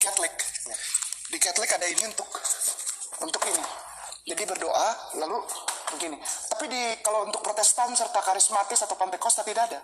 Katolik. Di Katolik ada ini untuk ini. Jadi berdoa lalu begini. Tapi kalau untuk Protestan serta karismatis atau Pentakosta tidak ada.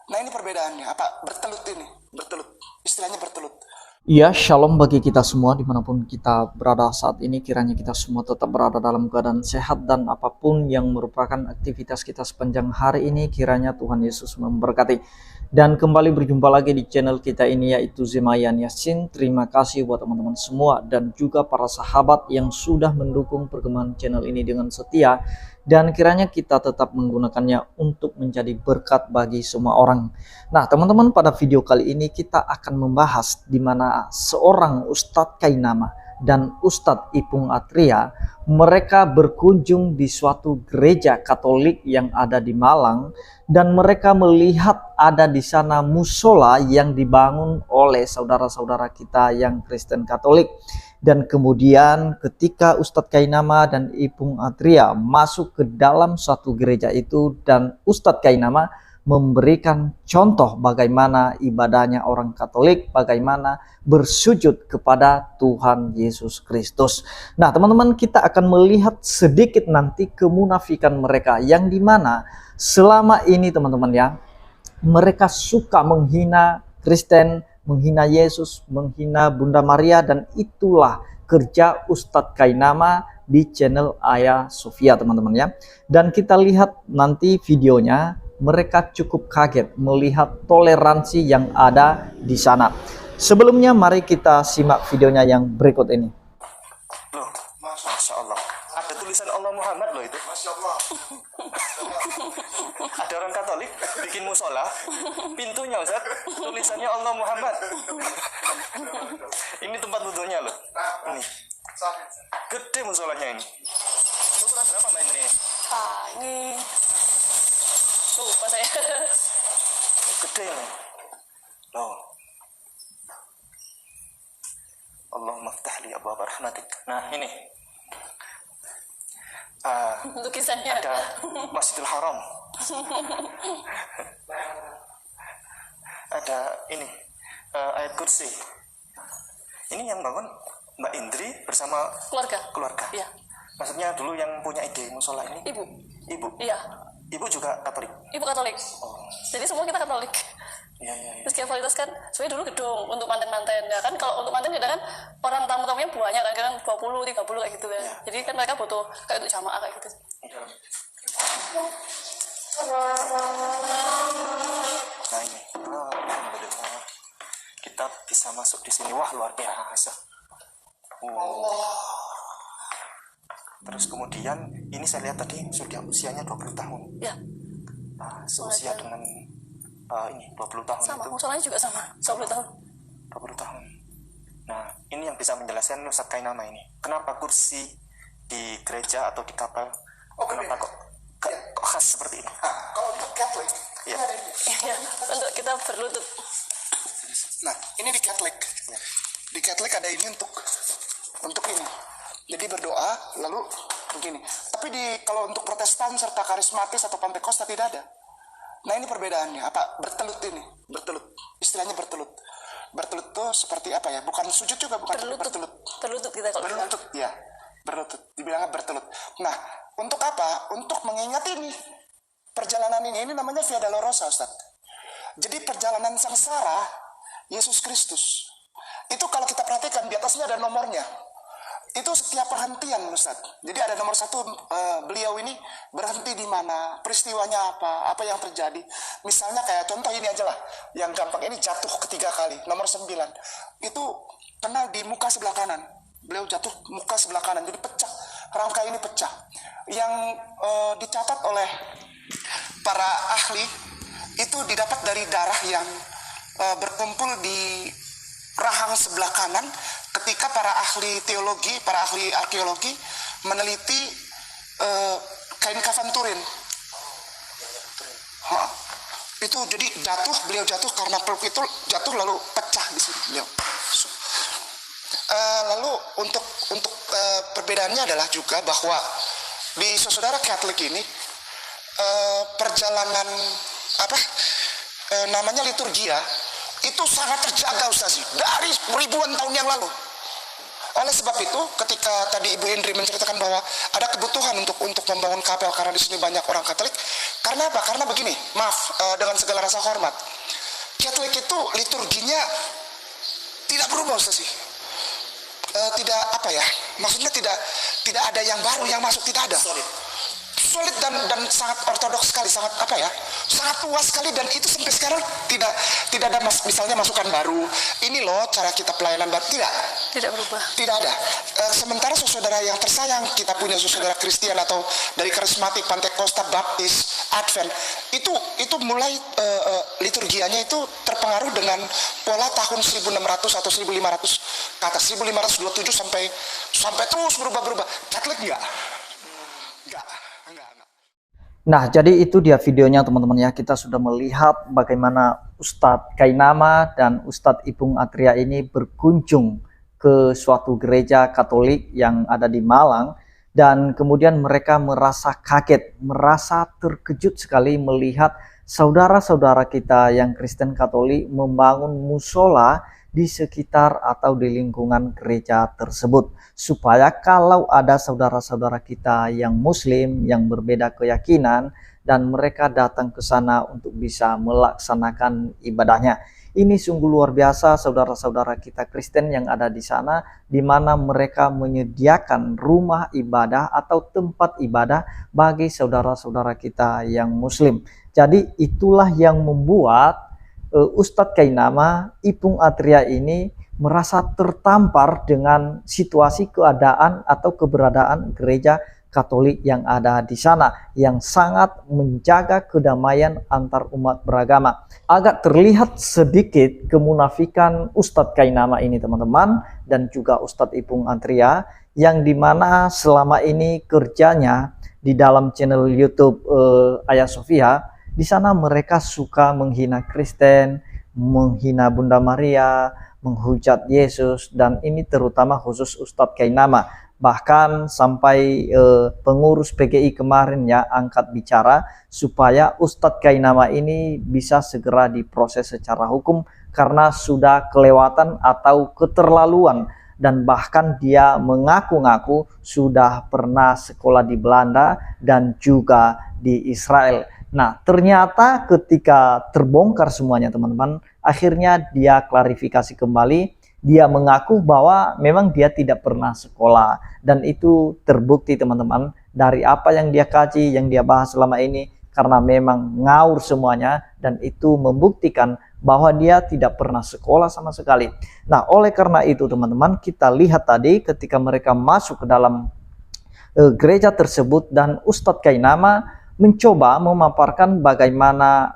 Nah ini perbedaannya. Apa? Bertelut ini. Bertelut. Istilahnya bertelut. Ya, shalom bagi kita semua dimanapun kita berada saat ini. Kiranya kita semua tetap berada dalam keadaan sehat dan apapun yang merupakan aktivitas kita sepanjang hari ini, kiranya Tuhan Yesus memberkati. Dan kembali berjumpa lagi di channel kita ini, yaitu Zemayan Yasin. Terima kasih buat teman-teman semua dan juga para sahabat yang sudah mendukung perkembangan channel ini dengan setia. Dan kiranya kita tetap menggunakannya untuk menjadi berkat bagi semua orang. Nah teman-teman, pada video kali ini kita akan membahas di mana seorang Ustadz Kainama dan Ustadz Ipung Atria, mereka berkunjung di suatu gereja Katolik yang ada di Malang, dan mereka melihat ada di sana musola yang dibangun oleh saudara-saudara kita yang Kristen Katolik. Dan kemudian ketika Ustadz Kainama dan Ipung Atria masuk ke dalam suatu gereja itu, dan Ustadz Kainama memberikan contoh bagaimana ibadahnya orang Katolik, bagaimana bersujud kepada Tuhan Yesus Kristus. Nah teman-teman, kita akan melihat sedikit nanti kemunafikan mereka, yang dimana selama ini teman-teman ya, mereka suka menghina Kristen, menghina Yesus, menghina Bunda Maria, dan itulah kerja Ustadz Kainama di channel Ayah Sofia teman-teman ya. Dan kita lihat nanti videonya, mereka cukup kaget melihat toleransi yang ada di sana. Sebelumnya mari kita simak videonya yang berikut ini. Loh, Masya Allah. Ada tulisan Allah Muhammad loh itu. Masya Allah. Ada orang Katolik bikin musola, pintunya Ustaz, tulisannya Allah Muhammad. Ini tempat wudhunya loh. Ini. Gede musolanya ini. Ukuran berapa Mbak Indri? Ini lupa saya. Gede ini. Loh. Allahumma ftah li abwaab rahmatik. Nah ini. Lukisannya Ada Masjidil Haram. Ada ini ayat kursi. Ini yang bangun Mbak Indri bersama keluarga. Iya. Maksudnya dulu yang punya ide musola ini Ibu. Iya. Ibu juga Katolik. Ibu Katolik. Oh. Jadi semua kita Katolik. Iya. Terus Katolik kan sebenarnya dulu gedung untuk manten-manten ya kan. Kalau untuk manten kita kan orang tamu-tamunya banyak kan 20, 30 kayak gitu ya. Jadi kan mereka butuh kayak untuk jamaah kayak gitu. Nah ini, alhamdulillah kita bisa masuk di sini. Wah luar biasa. Terus kemudian ini saya lihat tadi sudah usianya 20 tahun. Ya. Nah, seusia dengan ini 20 tahun Sama, itu. musolanya juga sama, 20 tahun. 20 tahun. Nah, ini yang bisa menjelaskan Ustadz Kainama ini. Kenapa kursi di gereja atau di kapel? Kenapa kok khas seperti ini? Kalau untuk Katolik, Iya. Untuk kita berlutut. nah ini di Katolik. Di Katolik ada ini untuk ini. Jadi berdoa lalu begini. Tapi kalau untuk Protestan serta karismatis atau Pentakosta tidak ada. Nah ini perbedaannya. Apa? Bertelut ini. Bertelut. Istilahnya bertelut. Bertelut tuh seperti apa ya? Bukan sujud juga, bukan bertelut. Berlutut kita kalau Berlutut, ya. Berlutut. Dibilangnya bertelut. Nah, untuk apa? Untuk mengingat ini. Perjalanan ini namanya Via Dolorosa, Ustaz. Jadi perjalanan sengsara Yesus Kristus. Itu kalau kita perhatikan di atasnya ada nomornya. Itu setiap perhentian, Ustaz. Jadi ada nomor 1, beliau ini berhenti di mana, peristiwanya apa yang terjadi. Misalnya kayak contoh ini aja lah, yang gampang ini jatuh ketiga kali, nomor 9. Itu kena di muka sebelah kanan. Beliau jatuh muka sebelah kanan, jadi pecah, rangka ini pecah. Yang dicatat oleh para ahli itu didapat dari darah yang berkumpul di rahang sebelah kanan ketika para ahli teologi, para ahli arkeologi meneliti kain kafan Turin. Itu jadi beliau jatuh karena peluk itu jatuh lalu pecah di sini beliau. Lalu untuk perbedaannya adalah juga bahwa di saudara Katolik ini perjalanan namanya liturgia itu sangat terjaga Ustaz dari ribuan tahun yang lalu. Oleh sebab itu, ketika tadi Ibu Indri menceritakan bahwa ada kebutuhan untuk membangun kapel karena di sini banyak orang Katolik. Karena apa? Karena begini, maaf dengan segala rasa hormat. Katolik itu liturginya tidak berubah Ustaz sih. Tidak apa ya? Maksudnya tidak ada yang baru yang masuk, tidak ada. Solid dan sangat ortodoks sekali, sangat apa ya, sangat luas sekali, dan itu sampai sekarang tidak ada misalnya masukan baru, ini loh cara kita pelayanan baru, Tidak berubah. tidak ada. Sementara saudara yang tersayang, kita punya saudara Kristen atau dari karismatik, Pantekosta, Baptis, Advent, itu mulai liturgianya itu terpengaruh dengan pola tahun 1600 atau 1500 ke atas, 1527 sampai terus berubah. Katolik enggak. Nah, jadi itu dia videonya teman-teman ya. Kita sudah melihat bagaimana Ustadz Kainama dan Ustadz Ipung Atria ini berkunjung ke suatu gereja Katolik yang ada di Malang. Dan kemudian mereka merasa kaget, merasa terkejut sekali melihat saudara-saudara kita yang Kristen Katolik membangun musola di sekitar atau di lingkungan gereja tersebut, supaya kalau ada saudara-saudara kita yang Muslim yang berbeda keyakinan dan mereka datang ke sana untuk bisa melaksanakan ibadahnya. Ini sungguh luar biasa saudara-saudara kita Kristen yang ada di sana, di mana mereka menyediakan rumah ibadah atau tempat ibadah bagi saudara-saudara kita yang Muslim. Jadi itulah yang membuat Ustadz Kainama, Ipung Atria ini merasa tertampar dengan situasi keadaan atau keberadaan gereja Katolik yang ada di sana, yang sangat menjaga kedamaian antar umat beragama. Agak terlihat sedikit kemunafikan Ustadz Kainama ini teman-teman, dan juga Ustadz Ipung Atria, yang dimana selama ini kerjanya di dalam channel YouTube Ayah Sofia. Di sana mereka suka menghina Kristen, menghina Bunda Maria, menghujat Yesus, dan ini terutama khusus Ustadz Kainama. Bahkan sampai pengurus PGI kemarin ya angkat bicara supaya Ustadz Kainama ini bisa segera diproses secara hukum karena sudah kelewatan atau keterlaluan. Dan bahkan dia mengaku-ngaku sudah pernah sekolah di Belanda dan juga di Israel. Nah, ternyata ketika terbongkar semuanya teman-teman, akhirnya dia klarifikasi kembali. Dia mengaku bahwa memang dia tidak pernah sekolah. Dan itu terbukti teman-teman dari apa yang dia kaji, yang dia bahas selama ini. Karena memang ngaur semuanya, dan itu membuktikan bahwa dia tidak pernah sekolah sama sekali. Nah, oleh karena itu teman-teman, kita lihat tadi ketika mereka masuk ke dalam gereja tersebut, dan Ustadz Kainama mencoba memaparkan bagaimana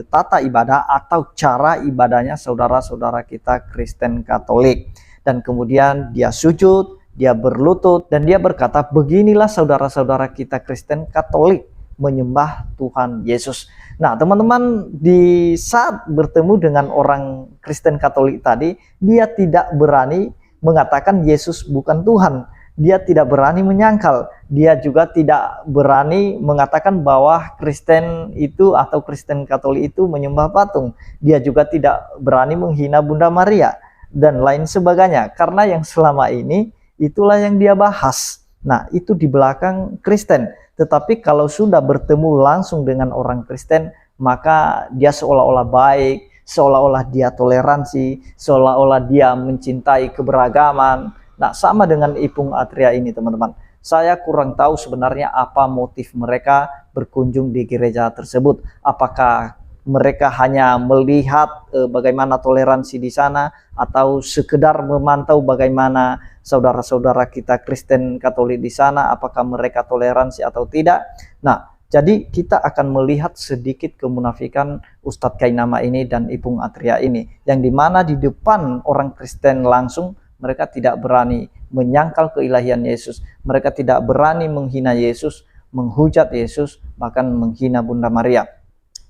tata ibadah atau cara ibadahnya saudara-saudara kita Kristen Katolik. Dan kemudian dia sujud, dia berlutut, dan dia berkata, beginilah saudara-saudara kita Kristen Katolik menyembah Tuhan Yesus. Nah teman-teman, di saat bertemu dengan orang Kristen Katolik tadi, dia tidak berani mengatakan Yesus bukan Tuhan. Dia tidak berani menyangkal. Dia juga tidak berani mengatakan bahwa Kristen itu atau Kristen Katolik itu menyembah patung. Dia juga tidak berani menghina Bunda Maria dan lain sebagainya. Karena yang selama ini itulah yang dia bahas. Nah, itu di belakang Kristen. Tetapi kalau sudah bertemu langsung dengan orang Kristen, maka dia seolah-olah baik, seolah-olah dia toleransi, seolah-olah dia mencintai keberagaman. Nah, sama dengan Ipung Atria ini teman-teman. Saya kurang tahu sebenarnya apa motif mereka berkunjung di gereja tersebut. Apakah mereka hanya melihat bagaimana toleransi di sana, atau sekedar memantau bagaimana saudara-saudara kita Kristen Katolik di sana, apakah mereka toleransi atau tidak. Nah, jadi kita akan melihat sedikit kemunafikan Ustadz Kainama ini dan Ipung Atria ini, yang dimana di depan orang Kristen langsung mereka tidak berani menyangkal keilahian Yesus. Mereka tidak berani menghina Yesus, menghujat Yesus, bahkan menghina Bunda Maria.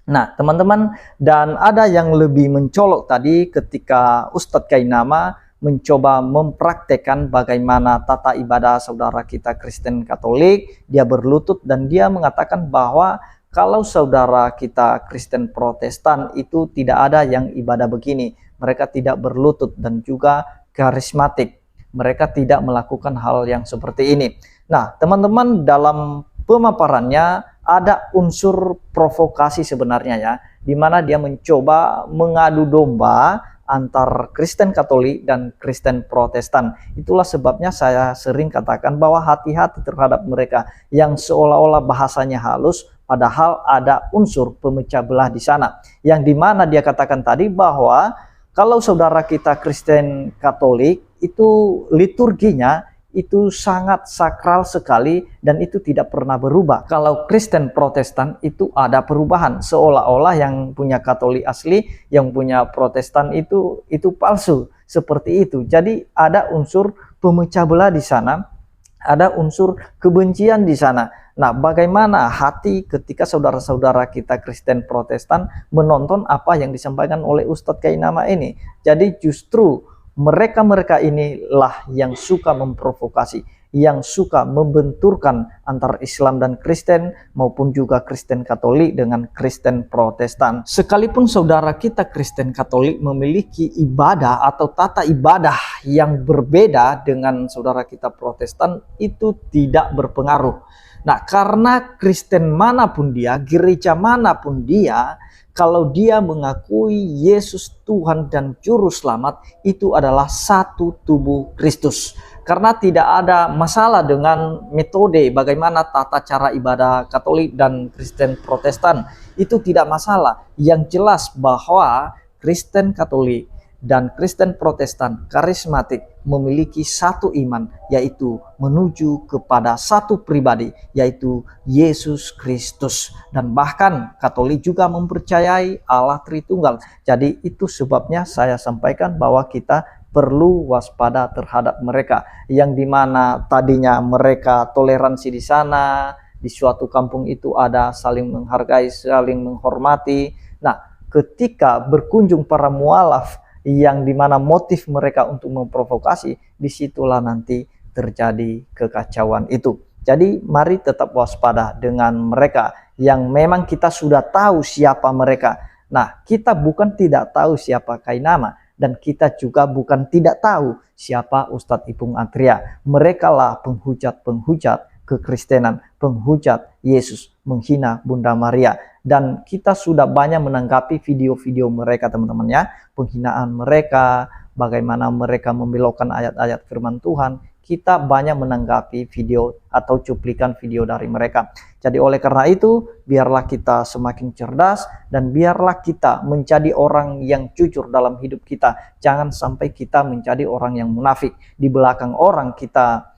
Nah teman-teman, dan ada yang lebih mencolok tadi ketika Ustadz Kainama mencoba mempraktekkan bagaimana tata ibadah saudara kita Kristen Katolik. Dia berlutut dan dia mengatakan bahwa kalau saudara kita Kristen Protestan itu tidak ada yang ibadah begini. mereka tidak berlutut, dan juga karismatik. Mereka tidak melakukan hal yang seperti ini. Nah, teman-teman, dalam pemaparannya ada unsur provokasi sebenarnya ya, di mana dia mencoba mengadu domba antar Kristen Katolik dan Kristen Protestan. Itulah sebabnya saya sering katakan bahwa hati-hati terhadap mereka yang seolah-olah bahasanya halus, padahal ada unsur pemecah belah di sana. Yang dimana dia katakan tadi bahwa kalau saudara kita Kristen Katolik itu liturginya itu sangat sakral sekali dan itu tidak pernah berubah. Kalau Kristen Protestan itu ada perubahan, seolah-olah yang punya Katolik asli, yang punya Protestan itu palsu, seperti itu. Jadi ada unsur pemecah belah di sana, ada unsur kebencian di sana. Nah, bagaimana hati ketika saudara-saudara kita Kristen Protestan menonton apa yang disampaikan oleh Ustadz Kainama ini? Jadi justru mereka-mereka inilah yang suka memprovokasi, yang suka membenturkan antara Islam dan Kristen, maupun juga Kristen Katolik dengan Kristen Protestan. Sekalipun saudara kita Kristen Katolik memiliki ibadah atau tata ibadah yang berbeda dengan saudara kita Protestan, itu tidak berpengaruh. Nah, karena Kristen manapun dia, gereja manapun dia, kalau dia mengakui Yesus Tuhan dan Juru Selamat, itu adalah satu tubuh Kristus. Karena tidak ada masalah dengan metode bagaimana tata cara ibadah Katolik dan Kristen Protestan. Itu tidak masalah. Yang jelas bahwa Kristen Katolik dan Kristen Protestan karismatik memiliki satu iman, yaitu menuju kepada satu pribadi, yaitu Yesus Kristus. Dan bahkan Katolik juga mempercayai Allah Tritunggal. Jadi itu sebabnya saya sampaikan bahwa kita perlu waspada terhadap mereka, yang dimana tadinya mereka toleransi di sana, di suatu kampung itu ada saling menghargai, saling menghormati. Nah, ketika berkunjung para mualaf yang dimana motif mereka untuk memprovokasi, disitulah nanti terjadi kekacauan itu. Jadi mari tetap waspada dengan mereka yang memang kita sudah tahu siapa mereka. Nah, kita bukan tidak tahu siapa Kainama, dan kita juga bukan tidak tahu siapa Ustadz Ipung Atria. Mereka lah penghujat-penghujat kekristenan, penghujat Yesus, menghina Bunda Maria. Dan kita sudah banyak menanggapi video-video mereka, teman-teman ya. Penghinaan mereka, bagaimana mereka membelokkan ayat-ayat firman Tuhan. Kita banyak menanggapi video atau cuplikan video dari mereka. Jadi oleh karena itu, biarlah kita semakin cerdas dan biarlah kita menjadi orang yang jujur dalam hidup kita. Jangan sampai kita menjadi orang yang munafik. Di belakang orang kita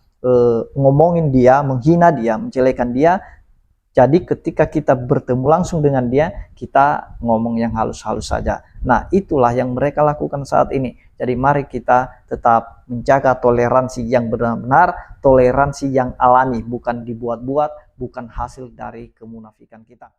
ngomongin dia, menghina dia, menjelekan dia. Jadi ketika kita bertemu langsung dengan dia, kita ngomong yang halus-halus saja. Nah, itulah yang mereka lakukan saat ini. Jadi mari kita tetap menjaga toleransi yang benar-benar, toleransi yang alami, bukan dibuat-buat, bukan hasil dari kemunafikan kita.